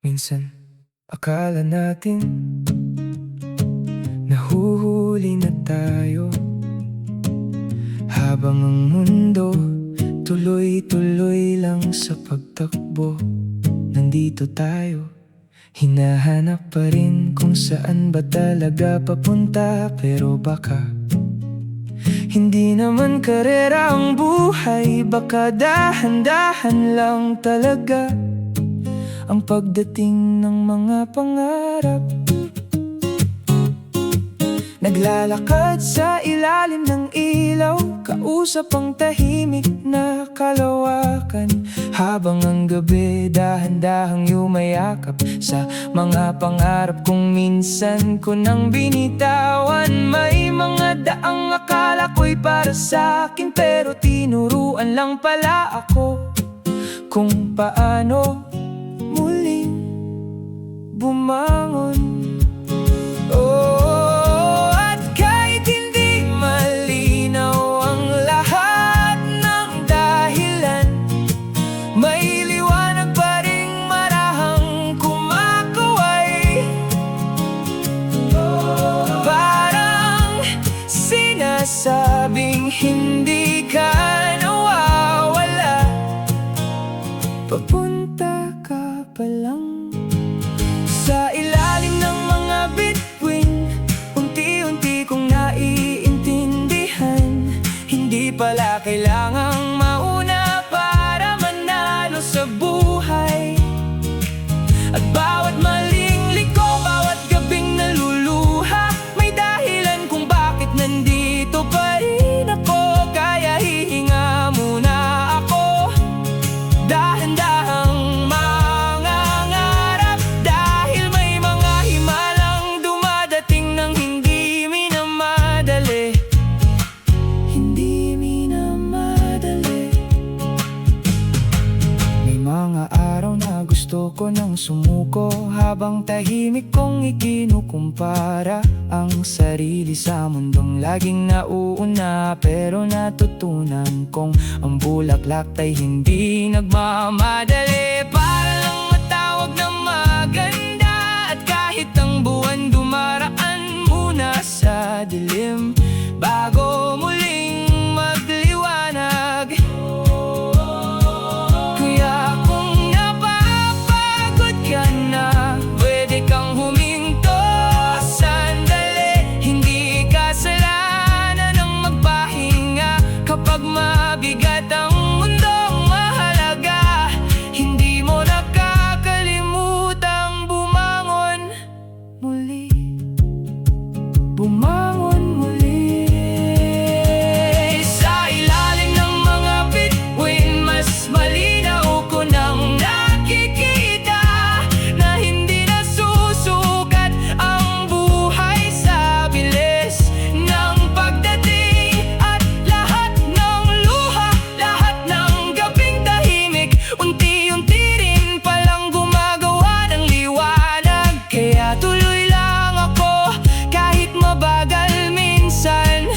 Minsan, akala natin nahuhuli na tayo, habang ang mundo tuloy-tuloy lang sa pagtakbo. Nandito tayo, hinahanap pa rin kung saan ba talaga papunta. Pero baka hindi naman karera ang buhay, baka dahan-dahan lang talaga ang pagdating ng mga pangarap. Naglalakad sa ilalim ng ilaw, kausap ang tahimik na kalawakan, habang ang gabi dahan-dahang yumayakap sa mga pangarap kung minsan ko nang binitawan. May mga daang akala ko'y para sa'kin, pero tinuruan lang pala ako kung paano muling bumangon. Oh, at kahit hindi malinaw ang lahat ng dahilan, may liwanag pa ring marahang kumakaway. Parang sinasabing hindi ka nawawala, papunta ka pa lang. Sa ilalim ng mga bituin, unti-unti kong naiintindihan, hindi pala kailangang mauna para manalo sa buhay. At bawat maling liko, bawat gabing naluluha, may dahilan kung bakit nandito pa rin ako. Kaya hihinga muna ako, dahan-dahang mangangarap, dahil may mga himalang dumadating nang hindi minamadali. Hindi minamadali. May mga araw na gusto ko nang sumuko, habang tahimik kong ikinukumpara ang sarili sa mundong laging nauuna. Pero natutunan kong ang bulaklak ay hindi nagmamadali para lang matawag na maganda. At kahit ang buwan dumaraan muna sa dilim, bago muling magliwanag. Kaya kung napapagod ka na, pwede kang huminto sandali. Hindi kasalanan ang magpahinga kapag mabigat ang mundong mahalaga. Hindi mo nakakalimutang bumangon muli, bumangon muli. Sa ilalim ng mga bituin, mas malinaw ko nang nakikita na hindi nasusukat ang buhay sa bilis ng pagdating. At lahat ng luha, lahat ng gabing tahimik, unti-unti rin palang gumagawa ng liwanag. Kaya tuloy lang ako kahit mabagal minsan,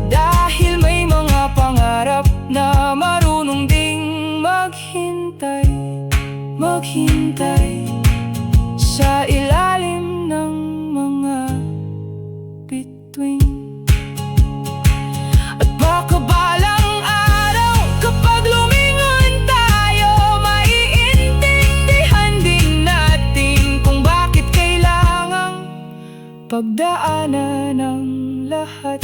dahil may mga pangarap na marunong ding maghintay, maghintay sa ilalim ng mga bituin. At baka balang araw, kapag lumingon tayo, maiintindihan din natin kung bakit kailangang pagdaanan ng lahat.